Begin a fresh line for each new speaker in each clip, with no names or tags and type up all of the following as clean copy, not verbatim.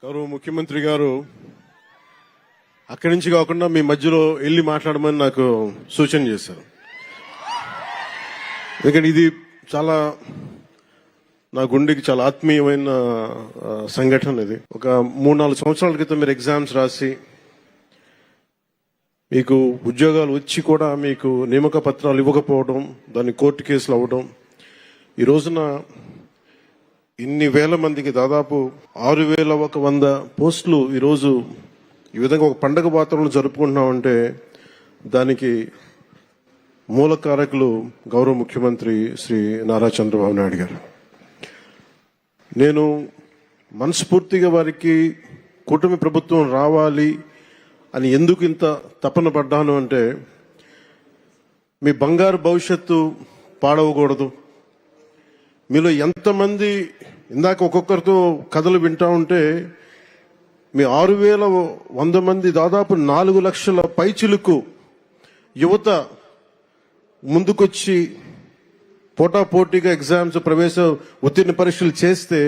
గౌరవ ముఖ్యమంత్రి గారు అక్కడి నుంచి కాకుండా మీ మధ్యలో వెళ్ళి మాట్లాడమని నాకు సూచన చేశారు. ఎందుకంటే ఇది చాలా నా గుండెకి చాలా ఆత్మీయమైన సంఘటన. ఇది ఒక 3-4 సంవత్సరాల క్రితం మీరు ఎగ్జామ్స్ రాసి మీకు ఉద్యోగాలు వచ్చి కూడా మీకు నియామక పత్రాలు ఇవ్వకపోవడం, దాన్ని కోర్టు కేసులు అవ్వడం, ఈ రోజున ఇన్ని వేల మందికి దాదాపు 6,100 పోస్టులు ఈరోజు ఈ విధంగా ఒక పండగ వాతావరణం జరుపుకుంటున్నామంటే దానికి మూల కారకులు గౌరవ ముఖ్యమంత్రి శ్రీ నారా చంద్రబాబు నాయుడు గారు. నేను మనస్ఫూర్తిగా వారికి కూటమి ప్రభుత్వం రావాలి అని ఎందుకు ఇంత తపన పడ్డాను అంటే, మీ బంగారు భవిష్యత్తు పాడవకూడదు. మీలో ఎంతమంది ఇందాక ఒక్కొక్కరితో కథలు వింటా ఉంటే మీ 6,100 మంది దాదాపు 4 లక్షల పైచిలుకు యువత ముందుకొచ్చి పోటాపోటీగా ఎగ్జామ్స్ ప్రవేశ ఉత్తీర్ణ పరీక్షలు చేస్తే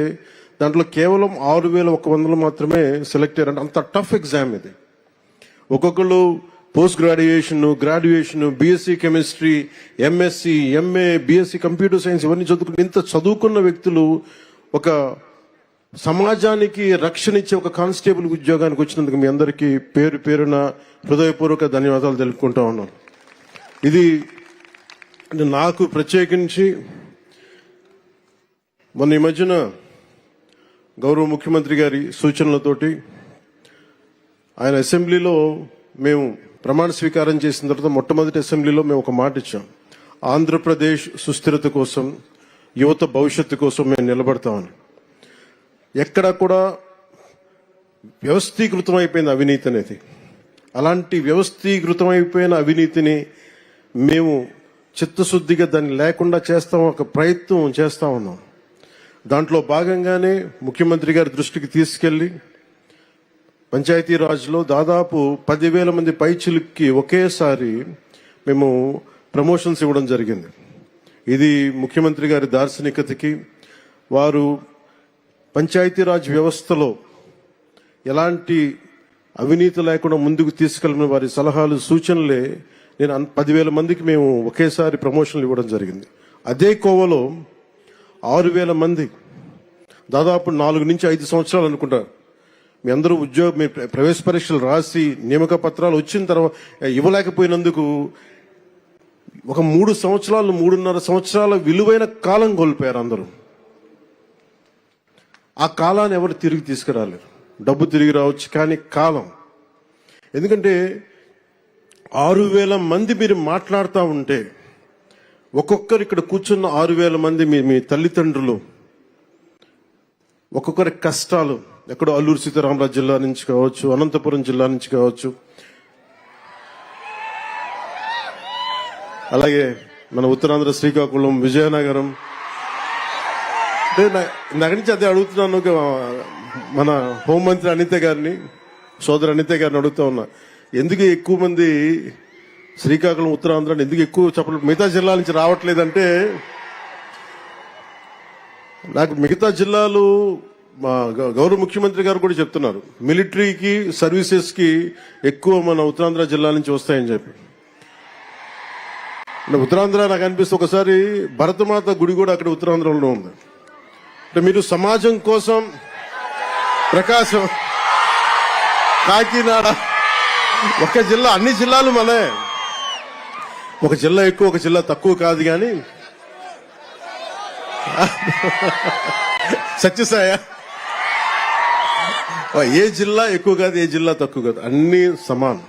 దాంట్లో కేవలం 6,100 మాత్రమే సెలెక్ట్ అయ్యారంటే అంత టఫ్ ఎగ్జామ్ ఇది. ఒక్కొక్కరు post graduation, BSc chemistry, MSc, MA, BSc computer science ఇవన్నీ చదువుకుని ఇంత చదువుకున్న వ్యక్తులు ఒక సమాజానికి రక్షణ ఇచ్చే ఒక కానిస్టేబుల్ ఉద్యోగానికి వచ్చినందుకు మీ అందరికీ పేరు పేరున హృదయపూర్వక ధన్యవాదాలు తెలుపుకుంటా ఉన్నాను. ఇది నాకు ప్రత్యేకించి మొన్న ఈ మధ్యన గౌరవ ముఖ్యమంత్రి గారి సూచనలతోటి ఆయన అసెంబ్లీలో మేము ప్రమాణ స్వీకారం చేసిన తర్వాత మొట్టమొదటి అసెంబ్లీలో మేము ఒక మాట ఇచ్చాం. ఆంధ్రప్రదేశ్ సుస్థిరత కోసం, యువత భవిష్యత్తు కోసం మేము నిలబడతామని. ఎక్కడా కూడా వ్యవస్థీకృతం అయిపోయింది అవినీతి అనేది. అలాంటి వ్యవస్థీకృతం అయిపోయిన అవినీతిని మేము చిత్తశుద్ధిగా దాన్ని లేకుండా చేస్తాం, ఒక ప్రయత్నం చేస్తా ఉన్నాం. దాంట్లో భాగంగానే ముఖ్యమంత్రి గారి దృష్టికి తీసుకెళ్లి పంచాయతీరాజ్లో దాదాపు 10,000 మంది పైచిలుక్కి ఒకేసారి మేము ప్రమోషన్స్ ఇవ్వడం జరిగింది. ఇది ముఖ్యమంత్రి గారి దార్శనికతకి, వారు పంచాయతీరాజ్ వ్యవస్థలో ఎలాంటి అవినీతి లేకుండా ముందుకు తీసుకెళ్లిన వారి సలహాలు, సూచనలే నేను 10,000 మందికి మేము ఒకేసారి ప్రమోషన్లు ఇవ్వడం జరిగింది. అదే కోవలో 6,000 మంది దాదాపు 4 నుంచి 5 సంవత్సరాలు అనుకుంటారు మీ అందరూ మీ ప్రవేశ పరీక్షలు రాసి నియామక పత్రాలు వచ్చిన తర్వాత ఇవ్వలేకపోయినందుకు ఒక 3.5 సంవత్సరాల విలువైన కాలం కోల్పోయారు అందరూ. ఆ కాలాన్ని ఎవరు తిరిగి తీసుకురాలేరు. డబ్బు తిరిగి రావచ్చు కానీ కాలం, ఎందుకంటే 6,000 మంది మీరు మాట్లాడుతూ ఉంటే ఒక్కొక్కరు ఇక్కడ కూర్చున్న 6,000 మంది మీ తల్లిదండ్రులు, ఒక్కొక్కరి కష్టాలు, ఎక్కడో అల్లూరు సీతారామరాజు జిల్లా నుంచి కావచ్చు, అనంతపురం జిల్లా నుంచి కావచ్చు, అలాగే మన ఉత్తరాంధ్ర శ్రీకాకుళం, విజయనగరం. నాకు నుంచి అదే అడుగుతున్నాను. మన హోంమంత్రి అనిత గారిని, సోదరు అనిత గారిని అడుగుతా ఉన్నా, ఎందుకు ఎక్కువ మంది శ్రీకాకుళం, ఉత్తరాంధ్ర ఎందుకు ఎక్కువ చెప్పలేదు, మిగతా జిల్లాల నుంచి రావట్లేదంటే, నాకు మిగతా జిల్లాలు మా గౌరవ ముఖ్యమంత్రి గారు కూడా చెప్తున్నారు, మిలిటరీకి సర్వీసెస్ కి ఎక్కువ మన ఉత్తరాంధ్ర జిల్లా నుంచి వస్తాయని చెప్పి. ఉత్తరాంధ్ర నాకు అనిపిస్తుంది, ఒకసారి భరతమాత గుడి కూడా అక్కడ ఉత్తరాంధ్రలో ఉంది. అంటే మీరు సమాజం కోసం ప్రకాశం, కాకినాడ, ఒక జిల్లా, అన్ని జిల్లాలు మనే, ఒక జిల్లా ఎక్కువ ఒక జిల్లా తక్కువ కాదు. కానీ సత్యసాయ ఏ జిల్లా ఎక్కువ కాదు, ఏ జిల్లా తక్కువ కాదు, అన్ని సమానం.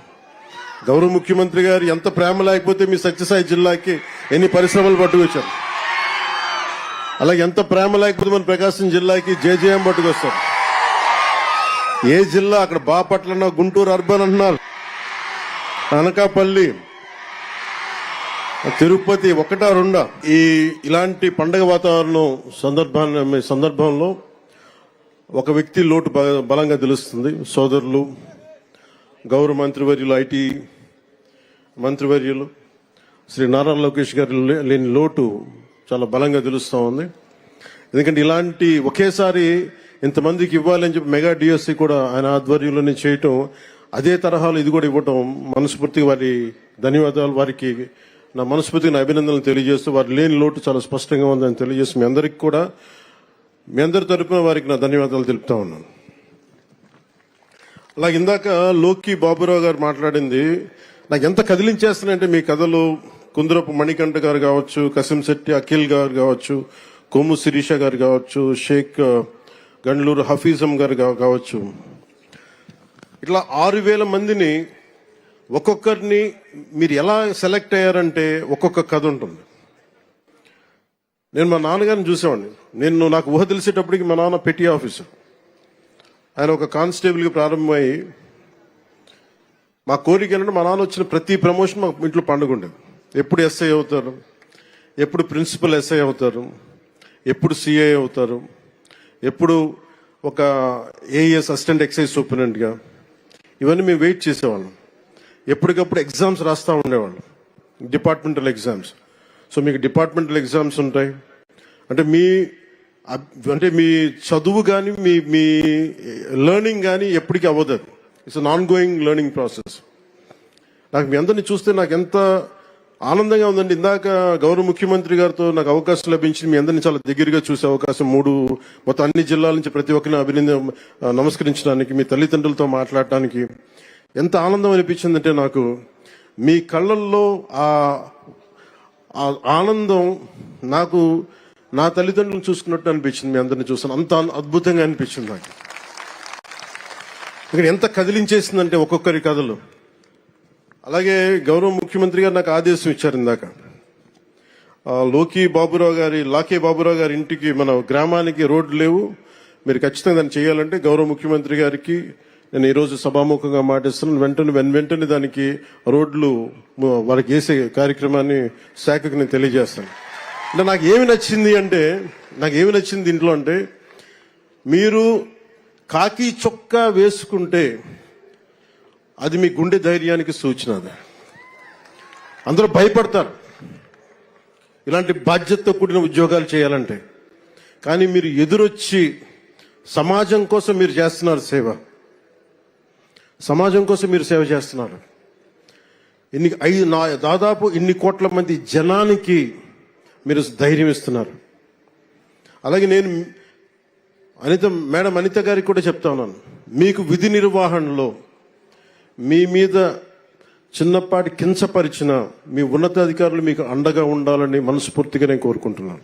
గౌరవ ముఖ్యమంత్రి గారు ఎంత ప్రేమ లేకపోతే మీ సత్యసాయి జిల్లాకి ఎన్ని పరిశ్రమలు పట్టుకొచ్చారు, అలాగే ఎంత ప్రేమ లేకపోతే మన ప్రకాశం జిల్లాకి జేజేఎం పట్టుకొస్తారు. ఏ జిల్లా అక్కడ బాపట్ల అన్నా, గుంటూరు అర్బన్ అన్నారు, అనకాపల్లి, తిరుపతి, 1-2 ఇలాంటి పండగ వాతావరణం సందర్భంలో ఒక వ్యక్తి లోటు బలంగా తెలుస్తుంది. సోదరులు, గౌరవ మంత్రివర్యులు, ఐటీ మంత్రివర్యులు శ్రీ నారా లోకేష్ గారు లేని లోటు చాలా బలంగా తెలుస్తూ ఉంది. ఎందుకంటే ఇలాంటి ఒకేసారి ఇంతమందికి ఇవ్వాలి అని చెప్పి మెగా డిఎస్సి కూడా ఆయన ఆధ్వర్యంలోనే చేయటం, అదే తరహాలో ఇది కూడా ఇవ్వటం మనస్ఫూర్తిగా వారి ధన్యవాదాలు. వారికి నా మనస్ఫూర్తిగా నా అభినందనలు తెలియజేస్తూ, వారి లేని లోటు చాలా స్పష్టంగా ఉందని తెలియజేస్తూ మీ అందరికి కూడా, మీ అందరి తరపున వారికి నా ధన్యవాదాలు తెలుపుతా ఉన్నాను. అలాగే ఇందాక లోకి బాబురావు గారు మాట్లాడింది నాకు ఎంత కదిలించేస్తున్నాయంటే, మీ కథలు కుందరపు మణికంఠ గారు కావచ్చు, కసింశెట్టి అఖిల్ గారు కావచ్చు, కొమ్ము శిరీష గారు కావచ్చు, షేక్ గండ్లూరు హఫీజం గారు కావచ్చు, ఇట్లా 6,000 మందిని ఒక్కొక్కరిని మీరు ఎలా సెలెక్ట్ అయ్యారంటే ఒక్కొక్క కథ ఉంటుంది. నేను మా నాన్నగారిని చూసేవాడిని. నాకు ఊహ తెలిసేటప్పటికి మా నాన్న పెట్టి ఆఫీసర్, ఆయన ఒక కానిస్టేబుల్గా ప్రారంభమై, మా కోరిక ఏంటంటే మా నాన్న వచ్చిన ప్రతి ప్రమోషన్ మా ఇంట్లో పండుగ ఉండేది. ఎప్పుడు ఎస్ఐ అవుతారు, ఎప్పుడు ప్రిన్సిపల్ ఎస్ఐ అవుతారు, ఎప్పుడు సిఐ అవుతారు, ఎప్పుడు ఒక ఏఎస్ అసిస్టెంట్ ఎక్సైజ్ సూపరింటెండెంట్గా, ఇవన్నీ మేము వెయిట్ చేసేవాళ్ళం. ఎప్పటికప్పుడు ఎగ్జామ్స్ రాస్తూ ఉండేవాళ్ళం, డిపార్ట్మెంటల్ ఎగ్జామ్స్. సో మీకు డిపార్ట్మెంటల్ ఎగ్జామ్స్ ఉంటాయి అంటే మీ చదువు కానీ మీ లెర్నింగ్ కానీ ఎప్పటికీ అవ్వదు. It's an on going learning process. నాకు మీ అందరినీ చూస్తే నాకు ఎంత ఆనందంగా ఉందండి. ఇందాక గౌరవ ముఖ్యమంత్రి గారితో నాకు అవకాశం లభించింది, మీ అందరినీ చాలా దగ్గరగా చూసే అవకాశం, మొత్తం అన్ని జిల్లాల నుంచి ప్రతి ఒక్కరిని నమస్కరించడానికి, మీ తల్లిదండ్రులతో మాట్లాడటానికి ఎంత ఆనందం అనిపించిందంటే, నాకు మీ కళ్ళల్లో ఆ ఆనందం నాకు నా తల్లిదండ్రులను చూసుకున్నట్టు అనిపించింది. మీ అందరిని చూస్తాను, అంత అద్భుతంగా అనిపించింది నాకు. ఇక్కడ ఎంత కదిలించేసిందంటే ఒక్కొక్కరి కథలు. అలాగే గౌరవ ముఖ్యమంత్రి గారు నాకు ఆదేశం ఇచ్చారు ఇందాక, లాకే బాబురావు గారి ఇంటికి, మన గ్రామానికి రోడ్లు లేవు, మీరు ఖచ్చితంగా దాన్ని చేయాలంటే గౌరవ ముఖ్యమంత్రి గారికి నేను ఈరోజు సభాముఖంగా మాటిస్తున్నాను. వెంటనే దానికి రోడ్లు వారికి వేసే కార్యక్రమాన్ని శాఖకు నేను తెలియజేస్తాను. అంటే నాకు ఏమి నచ్చింది ఇంట్లో అంటే, మీరు కాకి చొక్కా వేసుకుంటే అది మీ గుండె ధైర్యానికి సూచన. అందరూ భయపడతారు ఇలాంటి బాధ్యతతో కూడిన ఉద్యోగాలు చేయాలంటే, కానీ మీరు ఎదురొచ్చి సమాజం కోసం మీరు చేస్తున్నారు సేవ, సమాజం కోసం మీరు సేవ చేస్తున్నారు. దాదాపు ఇన్ని కోట్ల మంది జనానికి మీరు ధైర్యం ఇస్తున్నారు. అలాగే నేను మేడం అనిత గారికి కూడా చెప్తా ఉన్నాను, మీకు విధి నిర్వహణలో మీ మీద చిన్నపాటి కించపరిచిన మీ ఉన్నతాధికారులు మీకు అండగా ఉండాలని మనస్ఫూర్తిగా నేను కోరుకుంటున్నాను.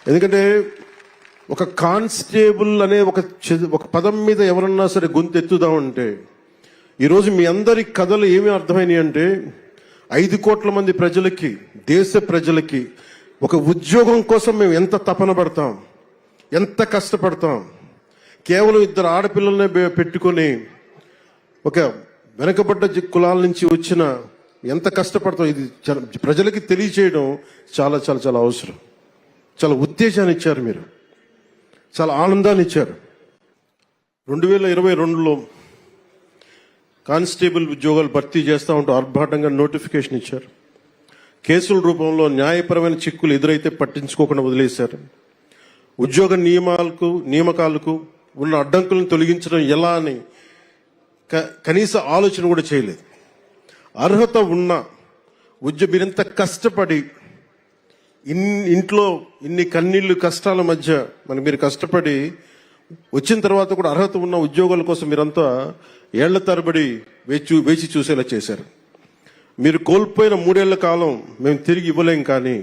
ఎందుకంటే ఒక కానిస్టేబుల్ అనే ఒక పదం మీద ఎవరన్నా సరే గొంతెత్తుదామంటే, ఈరోజు మీ అందరి కథలు ఏమి అర్థమైనాయి అంటే, 5 కోట్ల మంది ప్రజలకి, దేశ ప్రజలకి ఒక ఉద్యోగం కోసం మేము ఎంత తపన పడతాం, ఎంత కష్టపడతాం. కేవలం 2 ఆడపిల్లలనే పెట్టుకొని ఒక వెనకబడ్డ కులాల నుంచి వచ్చిన ఎంత కష్టపడతాం, ఇది ప్రజలకి తెలియచేయడం చాలా చాలా చాలా అవసరం. చాలా ఉత్తేజాన్ని ఇచ్చారు మీరు, చాలా ఆనందాన్ని ఇచ్చారు. 2022లో కానిస్టేబుల్ ఉద్యోగాలు భర్తీ చేస్తూ ఉంటూ ఆర్భాటంగా నోటిఫికేషన్ ఇచ్చారు. కేసుల రూపంలో న్యాయపరమైన చిక్కులు ఎదురైతే పట్టించుకోకుండా వదిలేశారు. ఉద్యోగ నియామకాలకు ఉన్న అడ్డంకులను తొలగించడం ఎలా అని కనీస ఆలోచన కూడా చేయలేదు. అర్హత ఉన్న మీరెంత కష్టపడి ఇంట్లో ఇన్ని కన్నీళ్లు కష్టాల మధ్య మీరు కష్టపడి వచ్చిన తర్వాత కూడా అర్హత ఉన్న ఉద్యోగాల కోసం మీరంతా ఏళ్ల తరబడి వేచి చూసేలా చేశారు. మీరు కోల్పోయిన 3 ఏళ్ల కాలం మేము తిరిగి ఇవ్వలేం, కానీ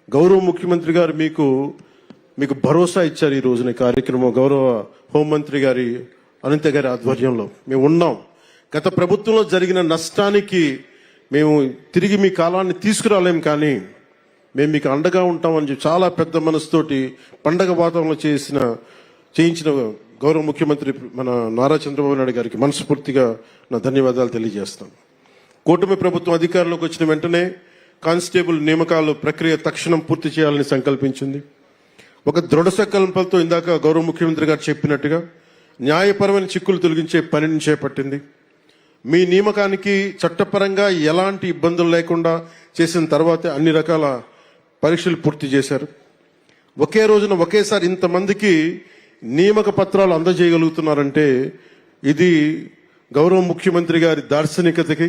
గౌరవ ముఖ్యమంత్రి గారు మీకు భరోసా ఇచ్చారు. ఈ రోజున కార్యక్రమం గౌరవ హోంమంత్రి గారి అనిత గారి ఆధ్వర్యంలో మేము ఉన్నాం. గత ప్రభుత్వంలో జరిగిన నష్టానికి మేము తిరిగి మీ కాలాన్ని తీసుకురాలేం, కానీ మేము మీకు అండగా ఉంటామని చెప్పి చాలా పెద్ద మనసుతోటి పండగ వాతావరణంలో చేయించిన గౌరవ ముఖ్యమంత్రి మన నారా చంద్రబాబు నాయుడు గారికి మనస్ఫూర్తిగా నా ధన్యవాదాలు తెలియజేస్తాను. కూటమి ప్రభుత్వం అధికారంలోకి వచ్చిన వెంటనే కానిస్టేబుల్ నియామకాల ప్రక్రియ తక్షణం పూర్తి చేయాలని సంకల్పించింది. ఒక దృఢ సంకల్పంతో ఇందాక గౌరవ ముఖ్యమంత్రి గారు చెప్పినట్టుగా న్యాయపరమైన చిక్కులు తొలగించే పనిని చేపట్టింది. మీ నియామకానికి చట్టపరంగా ఎలాంటి ఇబ్బందులు లేకుండా చేసిన తర్వాతే అన్ని రకాల పరీక్షలు పూర్తి చేశారు. ఒకే రోజున ఒకేసారి ఇంతమందికి నియామక పత్రాలు అందజేయగలుగుతున్నారంటే ఇది గౌరవ ముఖ్యమంత్రి గారి దార్శనికతకి,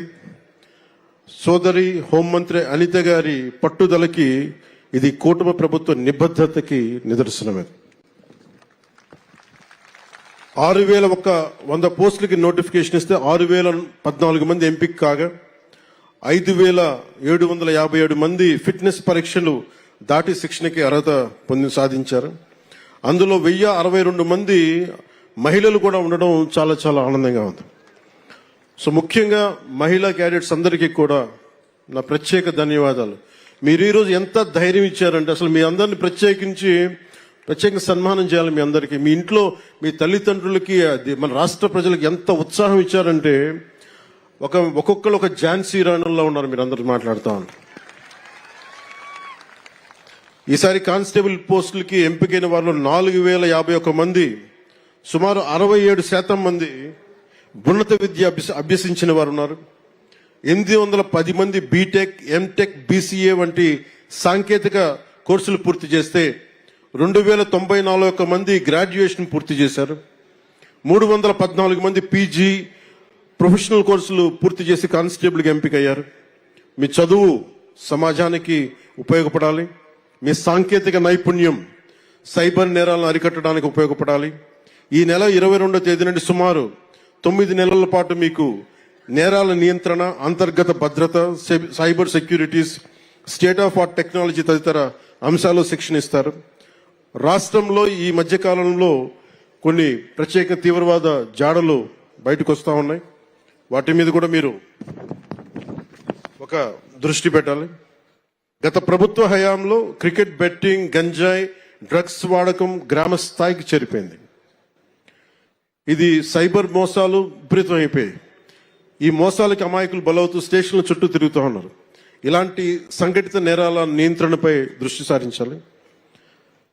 సోదరి హోంమంత్రి అనిత గారి పట్టుదలకి, ఇది కూటమి ప్రభుత్వ నిబద్ధతకి నిదర్శనమే. 6,100 పోస్టులకి నోటిఫికేషన్ ఇస్తే 6,014 మంది ఎంపిక కాగా 5,757 మంది ఫిట్నెస్ పరీక్షలు దాటి శిక్షణకి అర్హత సాధించారు. అందులో 1,062 మంది మహిళలు కూడా ఉండడం చాలా చాలా ఆనందంగా ఉంది. సో ముఖ్యంగా మహిళా క్యాడెట్స్ అందరికీ కూడా నా ప్రత్యేక ధన్యవాదాలు. మీరు ఈరోజు ఎంత ధైర్యం ఇచ్చారంటే అసలు మీ అందరిని ప్రత్యేక సన్మానం చేయాలి. మీ అందరికీ, మీ ఇంట్లో మీ తల్లిదండ్రులకి, మన రాష్ట్ర ప్రజలకు ఎంత ఉత్సాహం ఇచ్చారంటే ఒక్కొక్కరు ఒక ఝాన్సీ రాణుల్లో ఉన్నారు. మీరు అందరూ మాట్లాడుతూ ఉన్నారు. ఈసారి కానిస్టేబుల్ పోస్టులకి ఎంపికైన వారిలో 4,051 మంది, సుమారు 67% మంది ఉన్నత విద్య అభ్యసించిన వారు ఉన్నారు. 810 మంది బీటెక్, ఎంటెక్, బీసీఏ వంటి సాంకేతిక కోర్సులు పూర్తి చేస్తే 2,094 మంది గ్రాడ్యుయేషన్ పూర్తి చేశారు. 314 మంది పీజీ, ప్రొఫెషనల్ కోర్సులు పూర్తి చేసి కానిస్టేబుల్గా ఎంపికయ్యారు. మీ చదువు సమాజానికి ఉపయోగపడాలి. మీ సాంకేతిక నైపుణ్యం సైబర్ నేరాలను అరికట్టడానికి ఉపయోగపడాలి. ఈ నెల 22వ తేదీ నుండి సుమారు 9 నెలల పాటు మీకు నేరాల నియంత్రణ, అంతర్గత భద్రత, cyber securities, state of art technology తదితర అంశాల్లో శిక్షణ ఇస్తారు. రాష్ట్రంలో ఈ మధ్యకాలంలో కొన్ని ప్రత్యేక తీవ్రవాద జాడలు బయటకు వస్తూ ఉన్నాయి. వాటి మీద కూడా మీరు ఒక దృష్టి పెట్టాలి. గత ప్రభుత్వ హయాంలో క్రికెట్ బెట్టింగ్, గంజాయి, డ్రగ్స్ వాడకం గ్రామ స్థాయికి చేరిపోయింది. ఇది సైబర్ మోసాలు విపరీతం అయిపోయాయి. ఈ మోసాలకి అమాయకులు బలవుతూ స్టేషన్ల చుట్టూ తిరుగుతూ ఉన్నారు. ఇలాంటి సంఘటిత నేరాల నియంత్రణపై దృష్టి సారించాలి.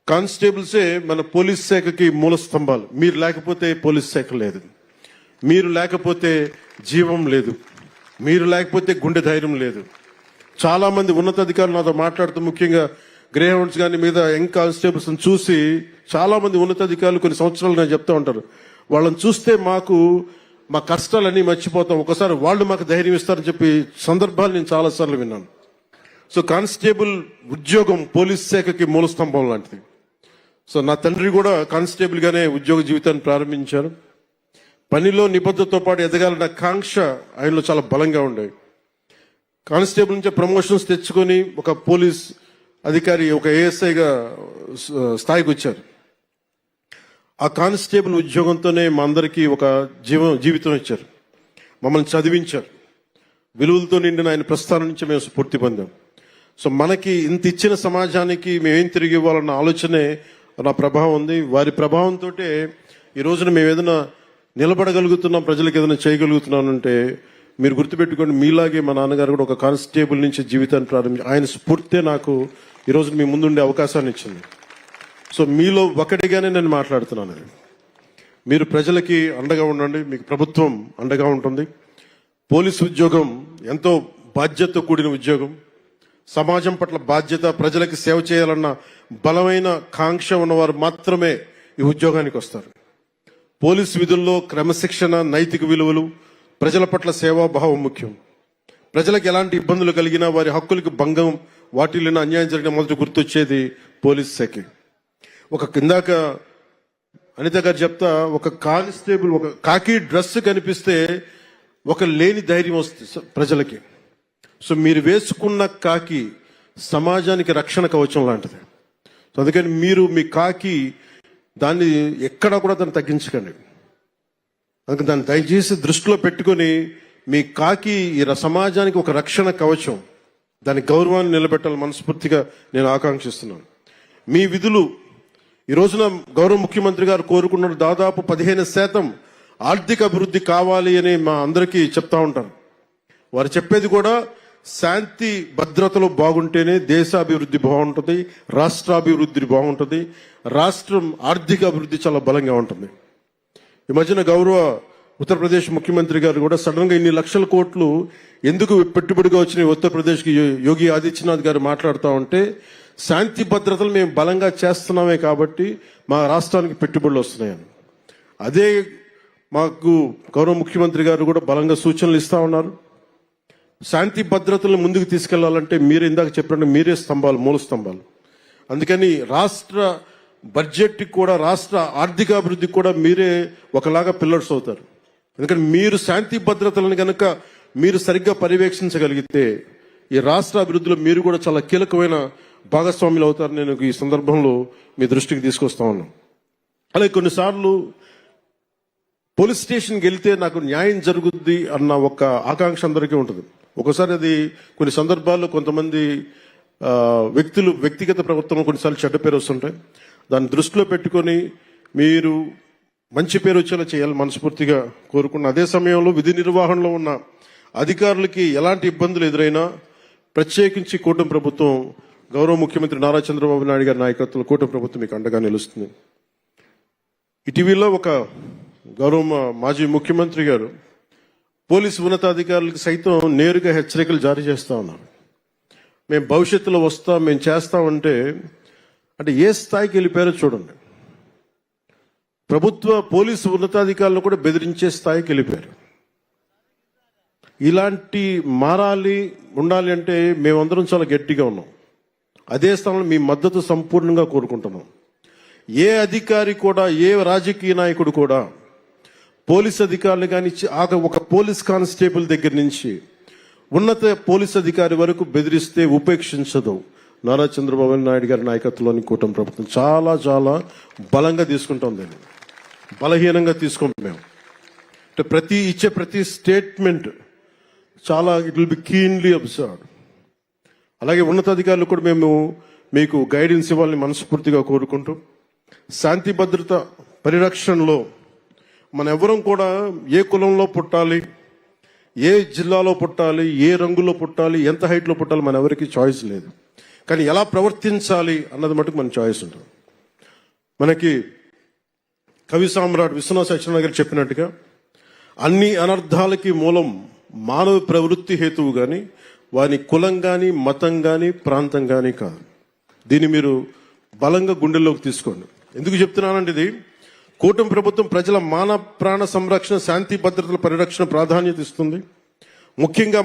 కానిస్టేబుల్సే మన పోలీస్ శాఖకి మూల స్తంభాలు. మీరు లేకపోతే పోలీస్ శాఖ లేదు, మీరు లేకపోతే జీవం లేదు, మీరు లేకపోతే గుండె ధైర్యం లేదు. చాలా మంది ఉన్నతాధికారులు నాతో మాట్లాడుతూ, ముఖ్యంగా గ్రే హౌండ్స్ కానీ మీద యంగ్ కానిస్టేబుల్స్ చూసి చాలా మంది ఉన్నతాధికారులు కొన్ని సంవత్సరాలు నేను చెప్తా ఉంటారు, వాళ్ళని చూస్తే మా కష్టాలన్నీ మర్చిపోతాం, ఒకసారి వాళ్ళు మాకు ధైర్యం ఇస్తారని చెప్పి సందర్భాలు నేను చాలాసార్లు విన్నాను. సో కానిస్టేబుల్ ఉద్యోగం పోలీస్ శాఖకి మూల స్తంభం లాంటిది. సో నా తండ్రి కూడా కానిస్టేబుల్ గానే ఉద్యోగ జీవితాన్ని ప్రారంభించారు. పనిలో నిబద్ధతతో పాటు ఎదగాలన్న కాంక్ష ఆయనలో చాలా బలంగా ఉండేవి. కానిస్టేబుల్ నుంచి ప్రమోషన్స్ తెచ్చుకొని ఒక పోలీస్ అధికారి, ఒక ఏఎస్ఐగా స్థాయికి వచ్చారు. ఆ కానిస్టేబుల్ ఉద్యోగంతోనే మా అందరికీ ఒక జీవితం ఇచ్చారు, మమ్మల్ని చదివించారు. విలువలతో నిండిన ఆయన ప్రస్థానం నుంచి మేము స్ఫూర్తి పొందాం. సో మనకి ఇంత ఇచ్చిన సమాజానికి మేమేం తిరిగి ఇవ్వాలన్న ఆలోచనే నా ప్రభావం ఉంది. వారి ప్రభావంతో ఈ రోజున మేము ఏదైనా నిలబడగలుగుతున్నాం, ప్రజలకు ఏదైనా చేయగలుగుతున్నానంటే మీరు గుర్తుపెట్టుకోండి, మీలాగే మా నాన్నగారు కూడా ఒక కానిస్టేబుల్ నుంచి జీవితాన్ని ప్రారంభించి ఆయన స్ఫూర్తే నాకు ఈ రోజు మీ ముందుండే అవకాశాన్ని ఇచ్చింది. సో మీలో ఒకటిగానే నేను మాట్లాడుతున్నాను. మీరు ప్రజలకి అండగా ఉండండి, మీకు ప్రభుత్వం అండగా ఉంటుంది. పోలీసు ఉద్యోగం ఎంతో బాధ్యతతో కూడిన ఉద్యోగం. సమాజం పట్ల బాధ్యత, ప్రజలకి సేవ చేయాలన్న బలమైన కాంక్ష ఉన్నవారు మాత్రమే ఈ ఉద్యోగానికి వస్తారు. పోలీసు విధుల్లో క్రమశిక్షణ, నైతిక విలువలు, ప్రజల పట్ల సేవాభావం ముఖ్యం. ప్రజలకు ఎలాంటి ఇబ్బందులు కలిగినా, వారి హక్కులకు భంగం వాటిల్లిన అన్యాయం జరిగిన మొదటి గుర్తొచ్చేది పోలీస్ శాఖ. ఇందాక అనిత గారు చెప్తా, ఒక కానిస్టేబుల్ ఒక కాకి డ్రెస్ కనిపిస్తే ఒక లేని ధైర్యం వస్తుంది ప్రజలకి. సో మీరు వేసుకున్న కాకి సమాజానికి రక్షణ కవచం లాంటిది. సో అందుకని మీరు మీ కాకి దాన్ని ఎక్కడా కూడా దాన్ని తగ్గించకండి. అందుకని దాన్ని దయచేసి దృష్టిలో పెట్టుకొని మీ కాకి ఈ సమాజానికి ఒక రక్షణ కవచం, దాని గౌరవాన్ని నిలబెట్టాలని మనస్ఫూర్తిగా నేను ఆకాంక్షిస్తున్నాను. మీ విధులు ఈ రోజున గౌరవ ముఖ్యమంత్రి గారు కోరుకున్న దాదాపు 15% ఆర్థిక అభివృద్ధి కావాలి అని మా అందరికీ చెప్తా ఉంటారు. వారు చెప్పేది కూడా శాంతి భద్రతలు బాగుంటేనే దేశాభివృద్ధి బాగుంటుంది, రాష్ట్రాభివృద్ధి బాగుంటుంది, రాష్ట్రం ఆర్థిక అభివృద్ధి చాలా బలంగా ఉంటుంది. ఈ మధ్యన గౌరవ ఉత్తరప్రదేశ్ ముఖ్యమంత్రి గారు కూడా సడన్ గా ఇన్ని లక్షల కోట్లు ఎందుకు పెట్టుబడిగా వచ్చినాయి ఉత్తరప్రదేశ్కి యోగి ఆదిత్యనాథ్ గారు మాట్లాడుతూ ఉంటే శాంతి భద్రతలు మేము బలంగా చేస్తున్నామే కాబట్టి మా రాష్ట్రానికి పెట్టుబడులు వస్తున్నాయని. అదే మాకు గౌరవ ముఖ్యమంత్రి గారు కూడా బలంగా సూచనలు ఇస్తా ఉన్నారు. శాంతి భద్రతలను ముందుకు తీసుకెళ్లాలంటే మీరు ఇందాక చెప్పినట్టు మీరే స్తంభాలు, మూల స్తంభాలు. అందుకని రాష్ట్ర బడ్జెట్ కూడా, రాష్ట్ర ఆర్థికాభివృద్ధికి కూడా మీరే ఒకలాగా పిల్లర్స్ అవుతారు. ఎందుకంటే మీరు శాంతి భద్రతలను కనుక మీరు సరిగ్గా పర్యవేక్షించగలిగితే ఈ రాష్ట్ర అభివృద్ధిలో మీరు కూడా చాలా కీలకమైన భాగస్వాములు అవుతారు. నేను ఈ సందర్భంలో మీ దృష్టికి తీసుకొస్తా ఉన్నాను. అలాగే కొన్నిసార్లు పోలీస్ స్టేషన్కి వెళ్తే నాకు న్యాయం జరుగుద్ది అన్న ఒక ఆకాంక్ష అందరికీ ఉంటుంది. ఒకసారి అది కొన్ని సందర్భాల్లో కొంతమంది వ్యక్తులు వ్యక్తిగత ప్రవర్తన కొన్నిసార్లు చెడ్డ పేరు వస్తుంటాయి. దాన్ని దృష్టిలో పెట్టుకొని మీరు మంచి పేరు వచ్చేలా చేయాలి మనస్ఫూర్తిగా కోరుకున్న. అదే సమయంలో విధి నిర్వహణలో ఉన్న అధికారులకి ఎలాంటి ఇబ్బందులు ఎదురైనా ప్రత్యేకించి కూటమి ప్రభుత్వం, గౌరవ ముఖ్యమంత్రి నారా చంద్రబాబు నాయుడు గారి నాయకత్వంలో కూటమి ప్రభుత్వం మీకు అండగా నిలుస్తుంది. ఇటీవల ఒక గౌరవ మాజీ ముఖ్యమంత్రి గారు పోలీసు ఉన్నతాధికారులకు సైతం నేరుగా హెచ్చరికలు జారీ చేస్తా ఉన్నారు. మేము భవిష్యత్తులో వస్తాం, మేము చేస్తామంటే అంటే ఏ స్థాయికి వెళ్ళిపోయారో చూడండి. ప్రభుత్వ పోలీసు ఉన్నతాధికారులను కూడా బెదిరించే స్థాయికి వెళ్ళిపోయారు. ఇలాంటి మారాలి, ఉండాలి అంటే మేమందరం చాలా గట్టిగా ఉన్నాం. అదే స్థానంలో మీ మద్దతు సంపూర్ణంగా కోరుకుంటున్నాం. ఏ అధికారి కూడా, ఏ రాజకీయ నాయకుడు కూడా పోలీస్ అధికారులు కానీ ఒక పోలీస్ కానిస్టేబుల్ దగ్గర నుంచి ఉన్నత పోలీస్ అధికారి వరకు బెదిరిస్తే ఉపేక్షించదు నారా చంద్రబాబు నాయుడు గారి నాయకత్వంలోని కూటమి ప్రభుత్వం. చాలా చాలా బలంగా తీసుకుంటాం, దాన్ని బలహీనంగా తీసుకోం మేము. అంటే ఇచ్చే ప్రతి స్టేట్మెంట్ చాలా it will be keenly observed. అలాగే ఉన్నతాధికారులు కూడా మేము మీకు గైడెన్స్ ఇవ్వాలని మనస్ఫూర్తిగా కోరుకుంటూ, శాంతి భద్రత పరిరక్షణలో మన ఎవరం కూడా ఏ కులంలో పుట్టాలి, ఏ జిల్లాలో పుట్టాలి, ఏ రంగులో పుట్టాలి, ఎంత హైట్లో పుట్టాలి, మన ఎవరికి చాయిస్ లేదు. కానీ ఎలా ప్రవర్తించాలి అన్నది మటుకు మన చాయిస్ ఉంటుంది. మనకి కవి సామ్రాట్ విశ్వనాథ సత్యనారాయణ గారు చెప్పినట్టుగా అన్ని అనర్థాలకి మూలం మానవ ప్రవృత్తి హేతువు కానీ వాని కులం కానీ, మతం కానీ, ప్రాంతం కానీ కాదు. దీన్ని మీరు బలంగా గుండెల్లోకి తీసుకోండి. ఎందుకు చెప్తున్నానంటే ఇది కూటమి ప్రభుత్వం ప్రజల మాన ప్రాణ సంరక్షణ, శాంతి భద్రతల పరిరక్షణ ప్రాధాన్యత ఇస్తుంది. ముఖ్యంగా